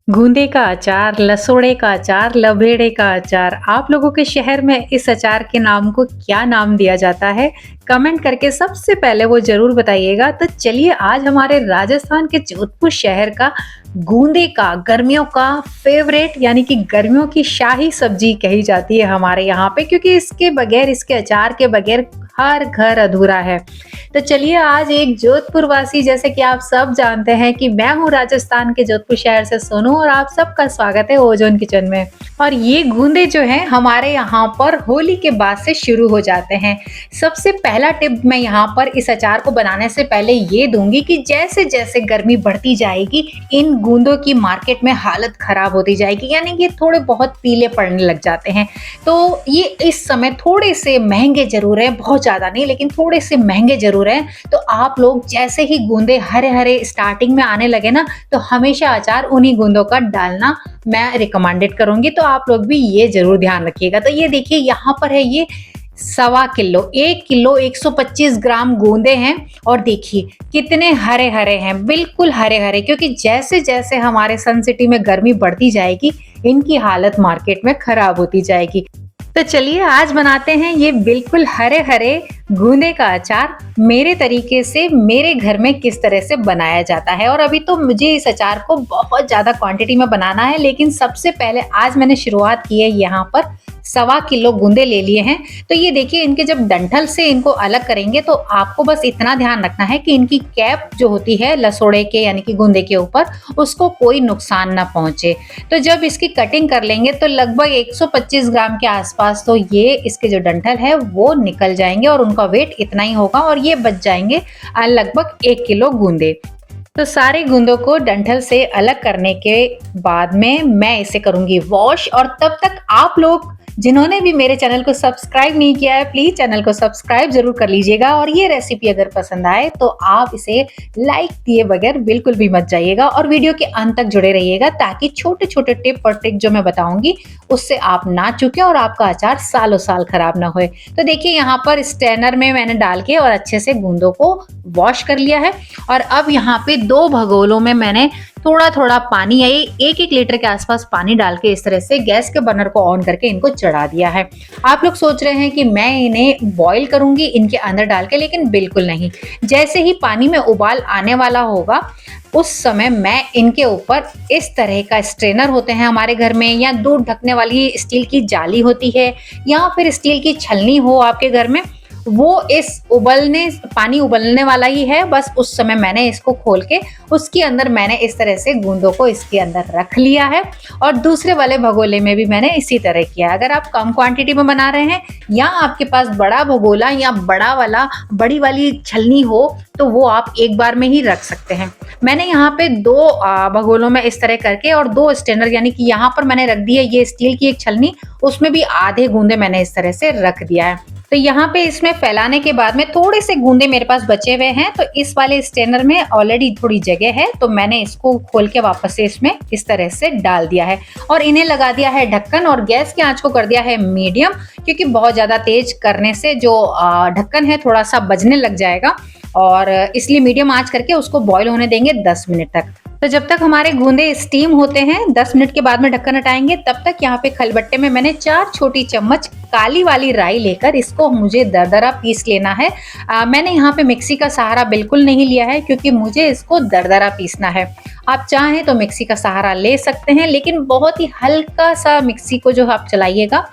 गूंदे का अचार, लसोड़े का अचार, लवेड़े का अचार, आप लोगों के शहर में इस अचार के नाम को क्या नाम दिया जाता है? कमेंट करके सबसे पहले वो ज़रूर बताइएगा। तो चलिए आज हमारे राजस्थान के जोधपुर शहर का गूंदे का गर्मियों का फ़ेवरेट यानी कि गर्मियों की शाही सब्जी कही जाती है हमारे यहाँ पे, क्योंकि इसके बगैर, इसके अचार के बगैर हर घर अधूरा है। तो चलिए आज एक जोधपुर वासी, जैसे कि आप सब जानते हैं कि मैं हूँ राजस्थान के जोधपुर शहर से सोनू, और आप सबका स्वागत है ओजोन किचन में। और ये गूंदे जो हैं हमारे यहाँ पर होली के बाद से शुरू हो जाते हैं। सबसे पहला टिप मैं यहाँ पर इस अचार को बनाने से पहले ये दूंगी कि जैसे जैसे गर्मी बढ़ती जाएगी इन गूंदों की मार्केट में हालत खराब होती जाएगी, यानी कि थोड़े बहुत पीले पड़ने लग जाते हैं। तो ये इस समय थोड़े से महंगे जरूर हैं, बहुत ज्यादा नहीं लेकिन थोड़े से महंगे जरूर हैं। तो आप लोग जैसे ही गूंदे हरे हरे स्टार्टिंग में आने लगे ना, तो हमेशा अचार उन्हीं गूंदों का डालना मैं रिकमेंडेड करूंगी। तो आप लोग भी ये जरूर ध्यान रखिएगा। तो ये देखिए यहाँ पर है ये 1.25 किलो, 1 किलो 125 ग्राम गूंदे हैं। और देखिए कितने हरे हरे हैं, बिल्कुल हरे हरे, क्योंकि जैसे जैसे हमारे सन सिटी में गर्मी बढ़ती जाएगी इनकी हालत मार्केट में खराब होती जाएगी। तो चलिए आज बनाते हैं ये बिल्कुल हरे हरे गूंदे का अचार मेरे तरीके से, मेरे घर में किस तरह से बनाया जाता है। और अभी तो मुझे इस अचार को बहुत ज्यादा क्वांटिटी में बनाना है, लेकिन सबसे पहले आज मैंने शुरुआत की है। यहाँ पर 1.25 किलो गूंदे ले लिए हैं। तो ये देखिए इनके जब डंठल से इनको अलग करेंगे तो आपको बस इतना ध्यान रखना है कि इनकी कैप जो होती है लसोड़े के यानी कि गूंदे के ऊपर, उसको कोई नुकसान ना पहुंचे। तो जब इसकी कटिंग कर लेंगे तो लगभग 125 ग्राम के आसपास तो ये इसके जो डंठल है वो निकल जाएंगे, और उनका वेट इतना ही होगा, और ये बच जाएंगे लगभग 1 किलो गूंदे। तो सारे गूंदों को डंठल से अलग करने के बाद में मैं इसे करूंगी वॉश। और तब तक आप लोग जिन्होंने भी मेरे चैनल को सब्सक्राइब नहीं किया है, प्लीज चैनल को सब्सक्राइब जरूर कर लीजिएगा। और ये रेसिपी अगर पसंद आए तो आप इसे लाइक दिए बगैर बिल्कुल भी मत जाइएगा, और वीडियो के अंत तक जुड़े रहिएगा, ताकि छोटे छोटे टिप और ट्रिक जो मैं बताऊंगी उससे आप ना चूके और आपका अचार सालों साल खराब ना होए। तो देखिए यहाँ पर स्ट्रेनर में मैंने डाल के और अच्छे से गूंदों को वॉश कर लिया है। और अब यहाँ पे 2 भगोलों में मैंने थोड़ा थोड़ा पानी, या 1-1 लीटर के आसपास पानी डाल के इस तरह से गैस के बर्नर को ऑन करके इनको चढ़ा दिया है। आप लोग सोच रहे हैं कि मैं इन्हें बॉईल करूंगी इनके अंदर डाल के, लेकिन बिल्कुल नहीं। जैसे ही पानी में उबाल आने वाला होगा उस समय मैं इनके ऊपर इस तरह का स्ट्रेनर होते हैं हमारे घर में, या दूध ढकने वाली स्टील की जाली होती है, या फिर स्टील की छलनी हो आपके घर में, वो इस पानी उबलने वाला ही है। बस उस समय मैंने इसको खोल के उसके अंदर मैंने इस तरह से गूंदों को इसके अंदर रख लिया है। और दूसरे वाले भगोले में भी मैंने इसी तरह किया। अगर आप कम क्वांटिटी में बना रहे हैं, या आपके पास बड़ा भगोला या बड़ी वाली छलनी हो, तो वो आप एक बार में ही रख सकते हैं। मैंने यहाँ पे 2 भगोलों में इस तरह करके, और 2 स्ट्रेनर, यानी कि यहाँ पर मैंने रख दी है ये स्टील की एक छलनी, उसमें भी आधे गूंदे मैंने इस तरह से रख दिया है। तो यहाँ पे इसमें फैलाने के बाद में थोड़े से गूंदे मेरे पास बचे हुए हैं, तो इस वाले स्ट्रेनर में ऑलरेडी थोड़ी जगह है, तो मैंने इसको खोल के वापस से इसमें इस तरह से डाल दिया है। और इन्हें लगा दिया है ढक्कन, और गैस की आंच को कर दिया है मीडियम, क्योंकि बहुत ज्यादा तेज करने से जो ढक्कन है थोड़ा सा बजने लग जाएगा, और इसलिए मीडियम आंच करके उसको बॉईल होने देंगे 10 मिनट तक। तो जब तक हमारे गूंदे स्टीम होते हैं, 10 मिनट के बाद में ढक्कन हटाएंगे, तब तक यहाँ पे खलबट्टे में मैंने 4 छोटी चम्मच काली वाली राई लेकर इसको मुझे दरदरा पीस लेना है। मैंने यहाँ पे मिक्सी का सहारा बिल्कुल नहीं लिया है, क्योंकि मुझे इसको दरदरा पीसना है। आप चाहें तो मिक्सी का सहारा ले सकते हैं, लेकिन बहुत ही हल्का सा मिक्सी को जो आप चलाइएगा।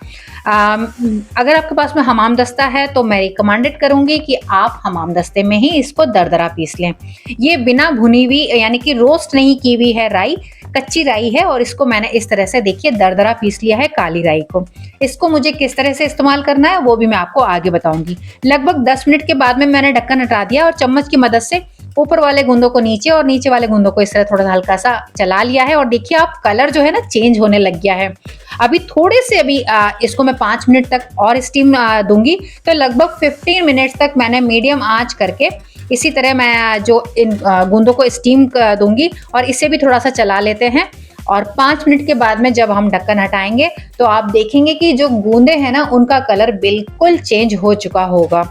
अगर आपके पास में हमाम दस्ता है तो मैं रिकमेंडेड करूंगी कि आप हमाम दस्ते में ही इसको दरदरा पीस लें। ये बिना भुनी हुई यानी कि रोस्ट नहीं की हुई है राई, कच्ची राई है, और इसको मैंने इस तरह से देखिए दरदरा पीस लिया है काली राई को। इसको मुझे किस तरह से इस्तेमाल करना है वो भी मैं आपको आगे बताऊंगी। लगभग 10 मिनट के बाद में मैंने ढक्कन हटा दिया, और चम्मच की मदद से ऊपर वाले गूंदों को नीचे और नीचे वाले गूंदों को इस तरह थोड़ा हल्का सा चला लिया है। और देखिए आप कलर जो है ना चेंज होने लग गया है। अभी थोड़े से इसको मैं 5 मिनट तक और स्टीम दूंगी। तो लगभग 15 मिनट तक मैंने मीडियम आंच करके इसी तरह मैं जो इन गूंदों को स्टीम दूंगी, और इसे भी थोड़ा सा चला लेते हैं। और 5 मिनट के बाद में जब हम ढक्कन हटाएंगे तो आप देखेंगे कि जो गूंदे हैं ना उनका कलर बिल्कुल चेंज हो चुका होगा।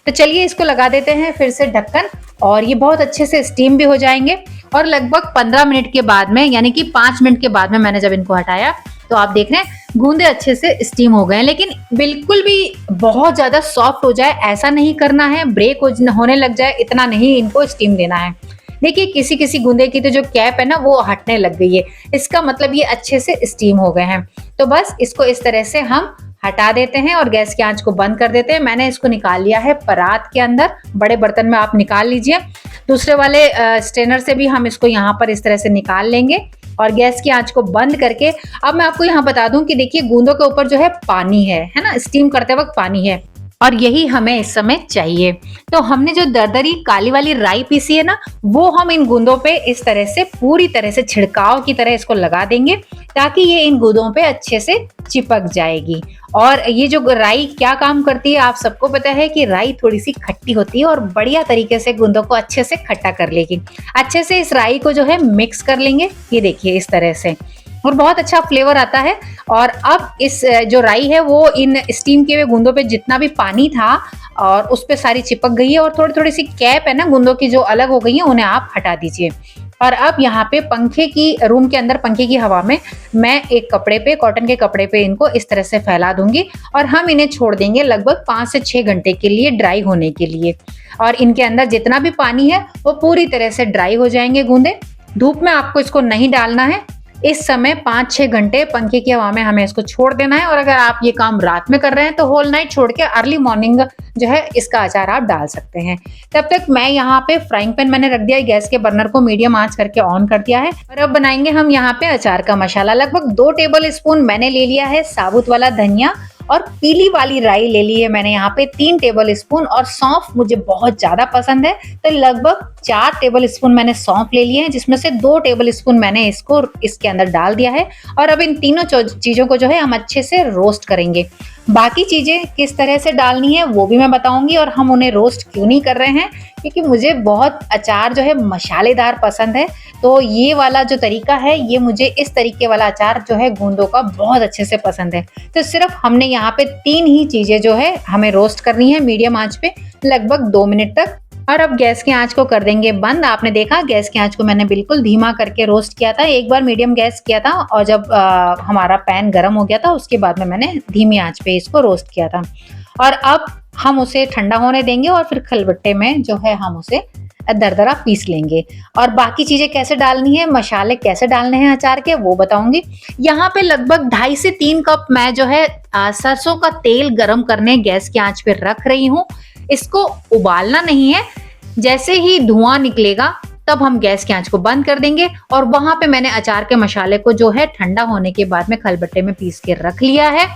तो चलिए इसको लगा देते हैं फिर से ढक्कन, और ये बहुत अच्छे से स्टीम भी हो जाएंगे। और लगभग 15 मिनट के बाद में, यानी कि 5 मिनट के बाद में मैंने जब इनको हटाया तो आप देख रहे हैं गूंदे अच्छे से स्टीम हो गए हैं। लेकिन बिल्कुल भी बहुत ज्यादा सॉफ्ट हो जाए ऐसा नहीं करना है, ब्रेक होने लग जाए इतना नहीं इनको स्टीम देना है। देखिए किसी किसी गूंदे की तो जो कैप है ना वो हटने लग गई है, इसका मतलब ये अच्छे से स्टीम हो गए हैं। तो बस इसको इस तरह से हम हटा देते हैं और गैस की आंच को बंद कर देते हैं। मैंने इसको निकाल लिया है परात के अंदर, बड़े बर्तन में आप निकाल लीजिए। दूसरे वाले स्ट्रेनर से भी हम इसको यहाँ पर इस तरह से निकाल लेंगे और गैस की आंच को बंद करके अब मैं आपको यहाँ बता दूं कि देखिए गूंदों के ऊपर जो है पानी है ना, स्टीम करते वक्त पानी है और यही हमें इस समय चाहिए। तो हमने जो दरदरी काली वाली राई पीसी है ना, वो हम इन गूंदों पे इस तरह से पूरी तरह से छिड़काव की तरह इसको लगा देंगे ताकि ये इन गूंदों पे अच्छे से चिपक जाएगी। और ये जो राई क्या काम करती है आप सबको पता है कि राई थोड़ी सी खट्टी होती है और बढ़िया तरीके से गूंदों को अच्छे से खट्टा कर लेगी। अच्छे से इस राई को जो है मिक्स कर लेंगे, ये देखिए इस तरह से, और बहुत अच्छा फ्लेवर आता है। और अब इस जो राई है वो इन स्टीम किए हुए गूंदों पे जितना भी पानी था और उस पे सारी चिपक गई है और थोड़ी थोड़ी सी कैप है ना गूंदों की जो अलग हो गई है उन्हें आप हटा दीजिए। और अब यहाँ पे पंखे की रूम के अंदर पंखे की हवा में मैं एक कपड़े पे, कॉटन के कपड़े पे इनको इस तरह से फैला दूंगी और हम इन्हें छोड़ देंगे लगभग 5 से 6 घंटे के लिए ड्राई होने के लिए। और इनके अंदर जितना भी पानी है वो पूरी तरह से ड्राई हो जाएंगे गूंदे। धूप में आपको इसको नहीं डालना है, इस समय 5-6 घंटे पंखे की हवा में हमें इसको छोड़ देना है। और अगर आप ये काम रात में कर रहे हैं तो होल नाइट छोड़ के अर्ली मॉर्निंग जो है इसका अचार आप डाल सकते हैं। तब तक मैं यहाँ पे फ्राइंग पैन मैंने रख दिया है, गैस के बर्नर को मीडियम आंच करके ऑन कर दिया है। और अब बनाएंगे हम यहाँ पे अचार का मसाला। लगभग 2 टेबल स्पून मैंने ले लिया है साबुत वाला धनिया और पीली वाली राई ले ली है मैंने यहाँ पे 3 टेबल स्पून। और सौंफ मुझे बहुत ज्यादा पसंद है तो लगभग 4 टेबल स्पून मैंने सौंफ ले लिए हैं, जिसमें से 2 टेबल स्पून मैंने इसको इसके अंदर डाल दिया है। और अब इन तीनों चीजों को जो है हम अच्छे से रोस्ट करेंगे। बाकी चीजें किस तरह से डालनी है वो भी मैं बताऊंगी और हम उन्हें रोस्ट क्यों नहीं कर रहे हैं, क्योंकि मुझे बहुत अचार जो है मसालेदार पसंद है। तो ये वाला जो तरीका है ये मुझे इस तरीके वाला अचार जो है गूंदों का बहुत अच्छे से पसंद है। तो सिर्फ हमने यहाँ पे 3 ही चीजें जो है हमें रोस्ट करनी है मीडियम आंच पे लगभग 2 मिनट तक। और अब गैस की आंच को कर देंगे बंद। आपने देखा गैस की आंच को मैंने बिल्कुल धीमा करके रोस्ट किया था, एक बार मीडियम गैस किया था और जब हमारा पैन गर्म हो गया था उसके बाद में मैंने धीमी आंच पे इसको रोस्ट किया था। और अब हम उसे ठंडा होने देंगे और फिर खलबट्टे में जो है हम उसे दरदरा पीस लेंगे। और बाकी चीजें कैसे डालनी है, मसाले कैसे डालने हैं अचार के वो बताऊंगी। यहाँ पे लगभग 2.5 से 3 कप मैं जो है सरसों का तेल गरम करने गैस की आंच पे रख रही हूँ। इसको उबालना नहीं है, जैसे ही धुआं निकलेगा तब हम गैस की आंच को बंद कर देंगे। और वहां पे मैंने अचार के मसाले को जो है ठंडा होने के बाद में खलबट्टे में पीस के रख लिया है।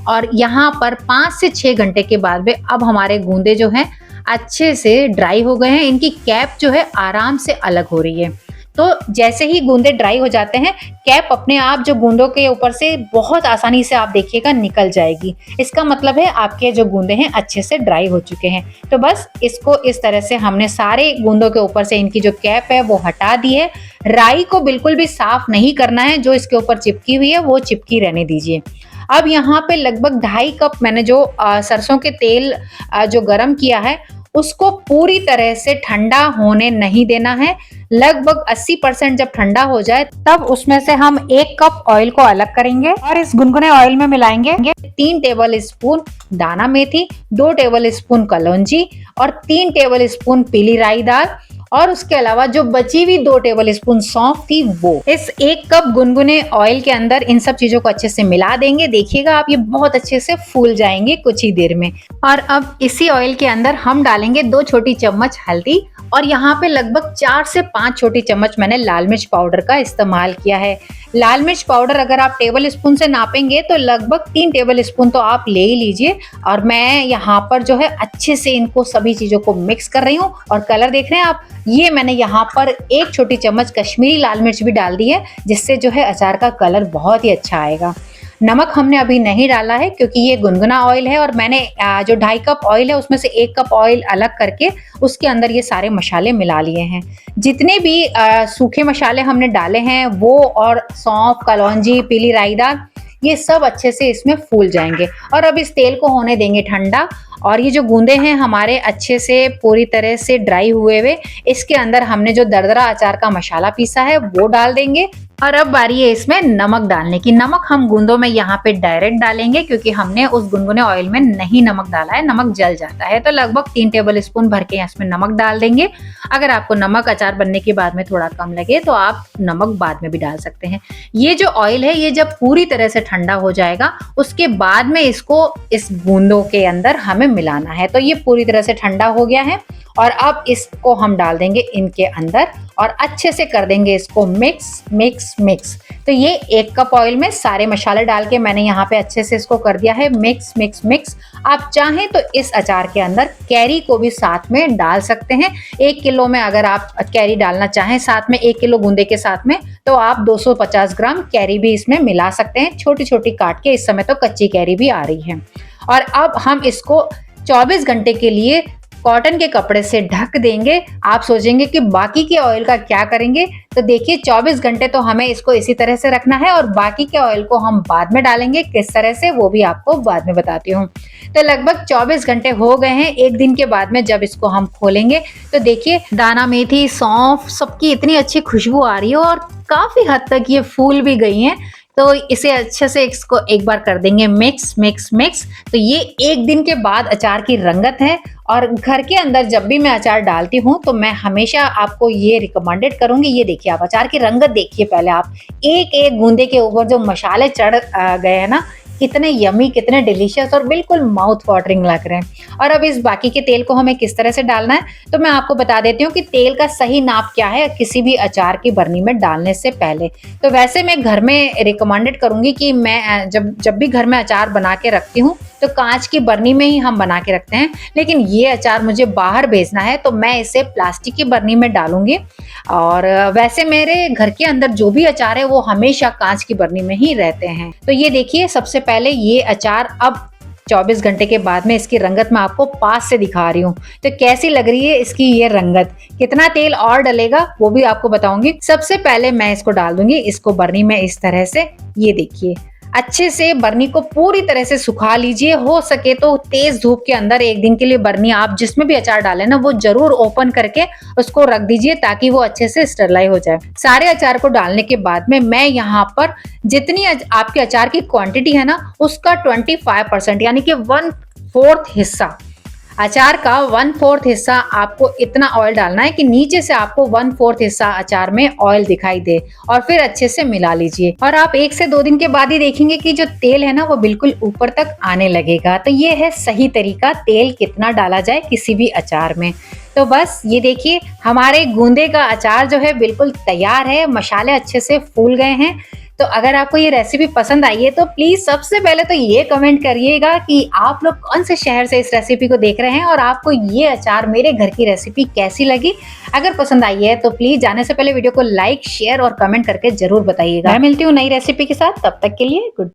और यहाँ पर 5 से 6 घंटे के बाद में अब हमारे गूंदे जो हैं अच्छे से ड्राई हो गए हैं, इनकी कैप जो है आराम से अलग हो रही है। तो जैसे ही गूंदे ड्राई हो जाते हैं कैप अपने आप जो गूंदों के ऊपर से बहुत आसानी से आप देखिएगा निकल जाएगी। इसका मतलब है आपके जो गूंदे हैं अच्छे से ड्राई हो चुके हैं। तो बस इसको इस तरह से हमने सारे गूंदों के ऊपर से इनकी जो कैप है वो हटा दी है। राई को बिल्कुल भी साफ नहीं करना है, जो इसके ऊपर चिपकी हुई है वो चिपकी रहने दीजिए। अब यहाँ पे लगभग 2.5 कप मैंने जो सरसों के तेल जो गरम किया है उसको पूरी तरह से ठंडा होने नहीं देना है। लगभग 80% जब ठंडा हो जाए तब उसमें से हम 1 कप ऑयल को अलग करेंगे और इस गुनगुने ऑयल में मिलाएंगे 3 टेबल स्पून दाना मेथी, 2 टेबल स्पून कलौंजी और 3 टेबल स्पून पीली राई दाल और उसके अलावा जो बची हुई 2 टेबल स्पून सौंफ थी वो। इस 1 कप गुनगुने ऑयल के अंदर इन सब चीजों को अच्छे से मिला देंगे। देखिएगा आप ये बहुत अच्छे से फूल जाएंगे कुछ ही देर में। और अब इसी ऑयल के अंदर हम डालेंगे 2 छोटी चम्मच हल्दी और यहाँ पे लगभग 4 से 5 छोटी चम्मच मैंने लाल मिर्च पाउडर का इस्तेमाल किया है। लाल मिर्च पाउडर अगर आप टेबल स्पून से नापेंगे तो लगभग 3 टेबल स्पून तो आप ले ही लीजिए। और मैं यहाँ पर जो है अच्छे से इनको सभी चीजों को मिक्स कर रही हूँ। और कलर देख रहे हैं आप, ये मैंने यहाँ पर 1 छोटी चम्मच कश्मीरी लाल मिर्च भी डाल दी है, जिससे जो है अचार का कलर बहुत ही अच्छा आएगा। नमक हमने अभी नहीं डाला है क्योंकि ये गुनगुना ऑयल है और मैंने जो 2.5 कप ऑयल है उसमें से 1 कप ऑयल अलग करके उसके अंदर ये सारे मसाले मिला लिए हैं। जितने भी सूखे मसाले हमने डाले हैं वो और सौंफ, कलौंजी, पीली राई दाल, ये सब अच्छे से इसमें फूल जाएंगे। और अब इस तेल को होने देंगे ठंडा। और ये जो गूंदे हैं हमारे अच्छे से पूरी तरह से ड्राई हुए, इसके अंदर हमने जो दरदरा अचार का मसाला पीसा है वो डाल देंगे। और अब बारी है इसमें नमक डालने की। नमक हम गूंदों में यहाँ पे डायरेक्ट डालेंगे, क्योंकि हमने उस गुनगुने ऑयल में नहीं नमक डाला है, नमक जल जाता है। तो लगभग 3 टेबल स्पून भर के इसमें नमक डाल देंगे। अगर आपको नमक अचार बनने के बाद में थोड़ा कम लगे तो आप नमक बाद में भी डाल सकते हैं। ये जो ऑयल है ये जब पूरी तरह से ठंडा हो जाएगा उसके बाद में इसको इस बूंदों के अंदर हमें मिलाना है। तो ये पूरी तरह से ठंडा हो गया है और अब इसको हम डाल देंगे इनके अंदर और अच्छे से कर देंगे इसको मिक्स मिक्स मिक्स। तो ये 1 कप ऑयल में सारे मसाले डाल के मैंने यहाँ पे अच्छे से इसको कर दिया है मिक्स मिक्स मिक्स। आप चाहें तो इस अचार के अंदर कैरी को भी साथ में डाल सकते हैं। 1 किलो में अगर आप कैरी डालना चाहें साथ में 1 किलो गूंदे के साथ में, तो आप 250 ग्राम कैरी भी इसमें मिला सकते हैं, छोटी छोटी काट के। इस समय तो कच्ची कैरी भी आ रही है। और अब हम इसको 24 घंटे के लिए कॉटन के कपड़े से ढक देंगे। आप सोचेंगे कि बाकी के ऑयल का क्या करेंगे, तो देखिए 24 घंटे तो हमें इसको इसी तरह से रखना है और बाकी के ऑयल को हम बाद में डालेंगे। किस तरह से वो भी आपको बाद में बताती हूँ। तो लगभग 24 घंटे हो गए हैं। 1 दिन के बाद में जब इसको हम खोलेंगे तो देखिए दाना मेथी सौंफ सबकी इतनी अच्छी खुशबू आ रही है और काफी हद तक ये फूल भी गई हैं। तो इसे अच्छे से इसको एक बार कर देंगे मिक्स मिक्स मिक्स। तो ये 1 दिन के बाद अचार की रंगत है। और घर के अंदर जब भी मैं अचार डालती हूँ तो मैं हमेशा आपको ये रिकमेंडेड करूंगी। ये देखिए आप अचार की रंगत देखिए पहले आप, एक एक गूंदे के ऊपर जो मसाले चढ़ गए हैं ना, कितने यमी कितने डिलीशियस और बिल्कुल माउथ वाटरिंग लग रहे हैं। और अब इस बाकी के तेल को हमें किस तरह से डालना है तो मैं आपको बता देती हूँ कि तेल का सही नाप क्या है किसी भी अचार की बरनी में डालने से पहले। तो वैसे मैं घर में रिकमेंडेड करूंगी कि मैं जब भी घर में अचार बना के रखती हूँ तो कांच की बरनी में ही हम बना के रखते हैं। लेकिन ये अचार मुझे बाहर भेजना है तो मैं इसे प्लास्टिक की बरनी में डालूंगी। और वैसे मेरे घर के अंदर जो भी अचार है वो हमेशा कांच की बरनी में ही रहते हैं। तो ये देखिए सबसे पहले ये अचार अब 24 घंटे के बाद में इसकी रंगत मैं आपको पास से दिखा रही हूँ। तो कैसी लग रही है इसकी ये रंगत, कितना तेल और डलेगा वो भी आपको बताऊंगी। सबसे पहले मैं इसको डाल दूंगी इसको बरनी में इस तरह से। ये देखिए अच्छे से बरनी को पूरी तरह से सुखा लीजिए। हो सके तो तेज धूप के अंदर 1 दिन के लिए बरनी आप जिसमें भी अचार डालें ना वो जरूर ओपन करके उसको रख दीजिए ताकि वो अच्छे से स्टरलाइज हो जाए। सारे अचार को डालने के बाद में मैं यहाँ पर जितनी आपके अचार की क्वांटिटी है ना उसका 25% यानी कि 1/4 हिस्सा, अचार का 1/4 हिस्सा आपको इतना ऑयल डालना है कि नीचे से आपको 1/4 हिस्सा अचार में ऑयल दिखाई दे और फिर अच्छे से मिला लीजिए। और आप 1 से 2 दिन के बाद ही देखेंगे कि जो तेल है ना वो बिल्कुल ऊपर तक आने लगेगा। तो ये है सही तरीका तेल कितना डाला जाए किसी भी अचार में। तो बस ये देखिए हमारे गूंदे का अचार जो है बिल्कुल तैयार है, मसाले अच्छे से फूल गए हैं। तो अगर आपको ये रेसिपी पसंद आई है तो प्लीज सबसे पहले तो ये कमेंट करिएगा कि आप लोग कौन से शहर से इस रेसिपी को देख रहे हैं और आपको ये अचार मेरे घर की रेसिपी कैसी लगी। अगर पसंद आई है तो प्लीज जाने से पहले वीडियो को लाइक शेयर और कमेंट करके जरूर बताइएगा। मैं मिलती हूँ नई रेसिपी के साथ, तब तक के लिए गुड।